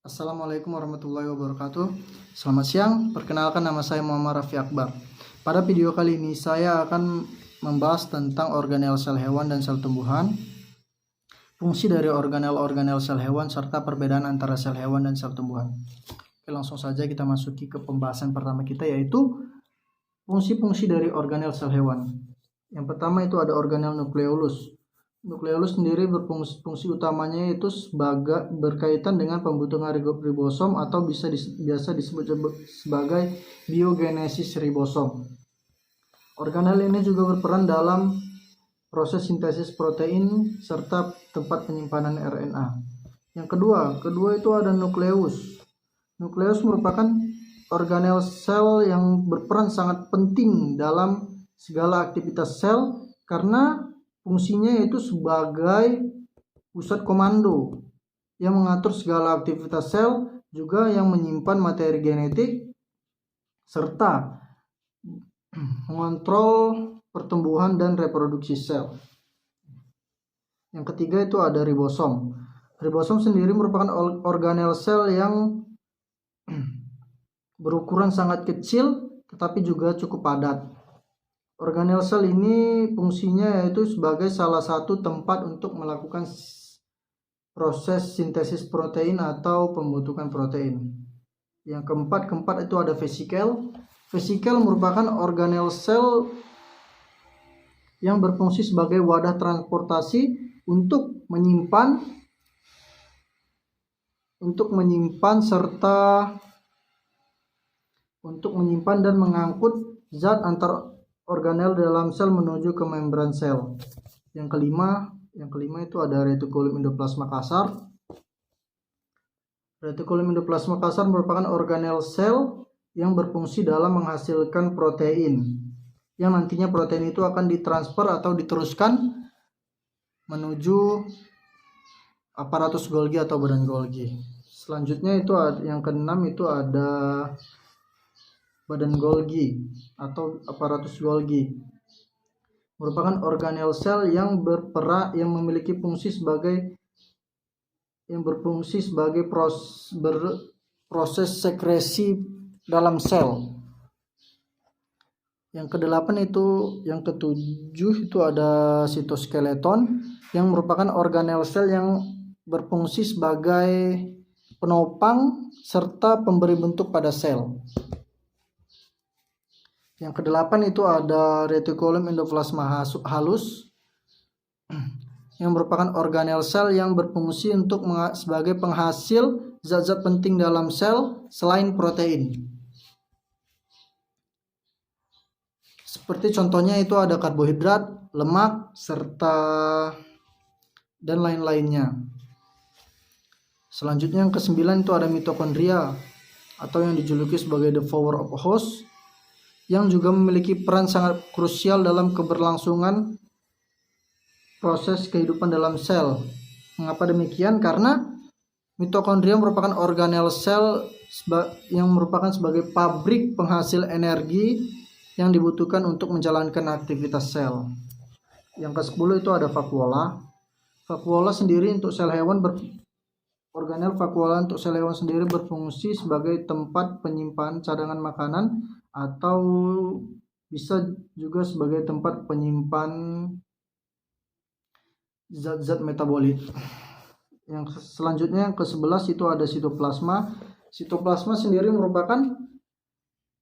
Assalamualaikum warahmatullahi wabarakatuh. Selamat siang, perkenalkan nama saya Muhammad Raffi Akbar. Pada video kali ini saya akan membahas tentang organel sel hewan dan sel tumbuhan, fungsi dari organel sel hewan, serta perbedaan antara sel hewan dan sel tumbuhan. Oke, langsung saja kita masuki ke pembahasan pertama kita, yaitu fungsi-fungsi dari organel sel hewan. Yang pertama itu ada organel nukleolus. Nukleolus sendiri berfungsi utamanya itu sebagai berkaitan dengan pembentukan ribosom atau biasa disebut sebagai biogenesis ribosom. Organel ini juga berperan dalam proses sintesis protein serta tempat penyimpanan RNA. Yang kedua itu ada nukleus. Nukleus merupakan organel sel yang berperan sangat penting dalam segala aktivitas sel karena fungsinya yaitu sebagai pusat komando yang mengatur segala aktivitas sel, juga yang menyimpan materi genetik serta mengontrol pertumbuhan dan reproduksi sel. Yang ketiga itu ada ribosom. Ribosom sendiri merupakan organel sel yang berukuran sangat kecil tetapi juga cukup padat. Organel sel ini fungsinya yaitu sebagai salah satu tempat untuk melakukan proses sintesis protein atau pembentukan protein. Yang keempat itu ada vesikel. Vesikel merupakan organel sel yang berfungsi sebagai wadah transportasi untuk menyimpan dan mengangkut zat antar organel dalam sel menuju ke membran sel. Yang kelima itu ada retikulum endoplasma kasar. Retikulum endoplasma kasar merupakan organel sel yang berfungsi dalam menghasilkan protein, yang nantinya protein itu akan ditransfer atau diteruskan menuju aparatus Golgi atau badan Golgi. Selanjutnya itu yang keenam itu ada badan Golgi atau aparatus Golgi, merupakan organel sel yang memiliki fungsi sebagai proses sekresi dalam sel. Yang ketujuh itu ada sitoskeleton, yang merupakan organel sel yang berfungsi sebagai penopang serta pemberi bentuk pada sel. Yang kedelapan itu ada retikulum endoplasma halus, yang merupakan organel sel yang berfungsi sebagai penghasil zat-zat penting dalam sel selain protein. Seperti contohnya itu ada karbohidrat, lemak, serta dan lain-lainnya. Selanjutnya yang kesembilan itu ada mitokondria atau yang dijuluki sebagai the power of host, yang juga memiliki peran sangat krusial dalam keberlangsungan proses kehidupan dalam sel. Mengapa demikian? Karena mitokondria merupakan organel sel yang merupakan sebagai pabrik penghasil energi yang dibutuhkan untuk menjalankan aktivitas sel. Yang ke-10 itu ada vakuola. Vakuola sendiri untuk sel hewan organel vakuola untuk sel hewan sendiri berfungsi sebagai tempat penyimpanan cadangan makanan atau bisa juga sebagai tempat penyimpan zat-zat metabolit. Yang selanjutnya yang ke-11 itu ada sitoplasma. Sitoplasma sendiri merupakan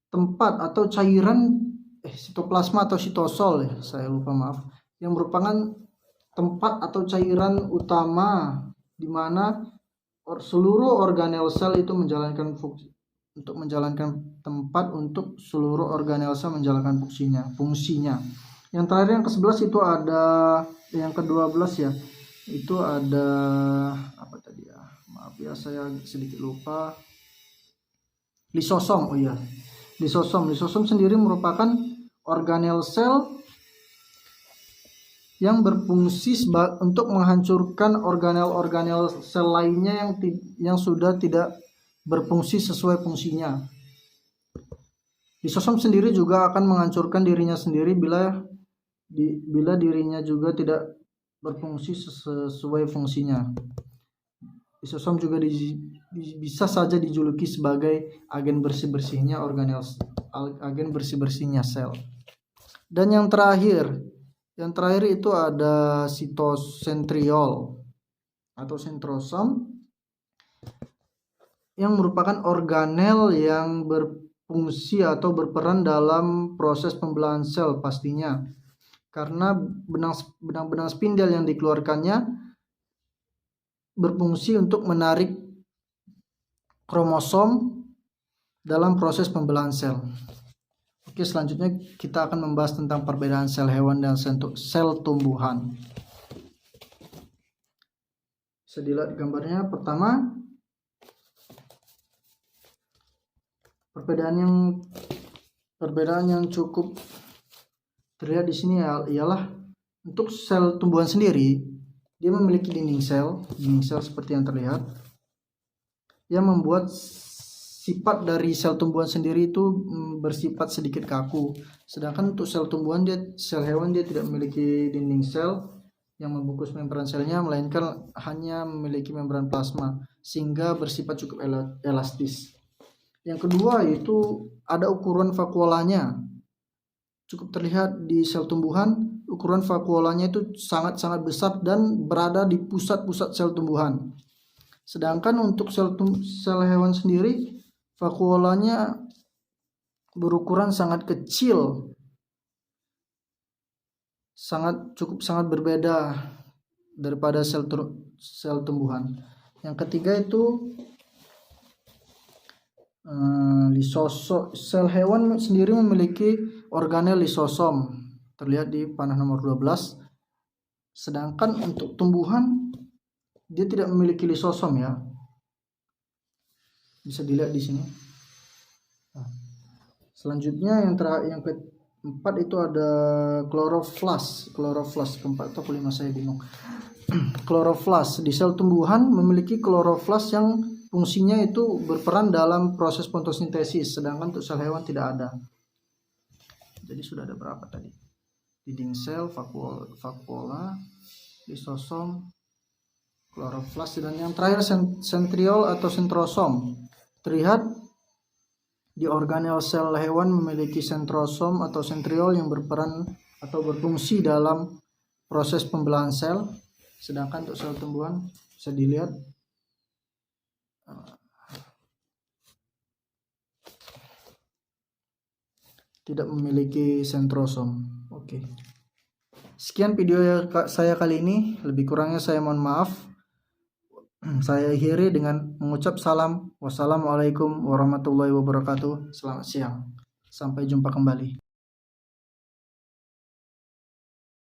tempat atau cairan sitoplasma atau sitosol yang merupakan tempat atau cairan utama di mana seluruh organel sel itu menjalankan seluruh organel sel menjalankan fungsinya. Yang terakhir yang ke-11 itu ada yang ke-12 ya. Itu ada apa tadi ya? Maaf ya, saya sedikit lupa. Lisosom. Lisosom sendiri merupakan organel sel yang berfungsi untuk menghancurkan organel sel lainnya yang sudah tidak berfungsi sesuai fungsinya. Lisosom sendiri juga akan menghancurkan dirinya sendiri bila dirinya juga tidak berfungsi sesuai fungsinya. Lisosom juga bisa saja dijuluki sebagai agen bersih-bersihnya sel. Dan yang terakhir itu ada sitosentriol atau sentrosom yang merupakan organel yang berfungsi atau berperan dalam proses pembelahan sel pastinya, karena benang-benang spindel yang dikeluarkannya berfungsi untuk menarik kromosom dalam proses pembelahan sel. Oke, selanjutnya kita akan membahas tentang perbedaan sel hewan dan sel tumbuhan. Bisa dilihat gambarnya. Pertama, perbedaan yang cukup terlihat di sini ialah untuk sel tumbuhan sendiri, dia memiliki dinding sel seperti yang terlihat, yang membuat sifat dari sel tumbuhan sendiri itu bersifat sedikit kaku. Sedangkan untuk sel hewan dia tidak memiliki dinding sel yang membungkus membran selnya, melainkan hanya memiliki membran plasma sehingga bersifat cukup elastis. Yang kedua itu ada ukuran vakuolanya. Cukup terlihat di sel tumbuhan, ukuran vakuolanya itu sangat-sangat besar dan berada di pusat-pusat sel tumbuhan. Sedangkan untuk sel hewan sendiri, vakuolanya berukuran sangat kecil, sangat berbeda daripada sel tumbuhan. Yang ketiga itu lisosom. Sel hewan sendiri memiliki organel lisosom, terlihat di panah nomor 12. Sedangkan untuk tumbuhan dia tidak memiliki lisosom ya. Bisa dilihat di sini. Selanjutnya yang keempat itu ada kloroflas. Keempat atau kelima saya bingung. Kloroflas. Di sel tumbuhan memiliki kloroflas yang fungsinya itu berperan dalam proses fotosintesis, sedangkan untuk sel hewan tidak ada. Jadi sudah ada berapa tadi? Dinding sel, vakuola, lisosom, kloroflas, dan yang terakhir sentriol atau sentrosom. Terlihat di organel sel hewan memiliki sentrosom atau sentriol yang berperan atau berfungsi dalam proses pembelahan sel, sedangkan untuk sel tumbuhan bisa dilihat tidak memiliki sentrosom. Oke. Sekian video saya kali ini. Lebih kurangnya saya mohon maaf. Saya akhiri dengan mengucap salam. Wassalamualaikum warahmatullahi wabarakatuh. Selamat siang. Sampai jumpa kembali.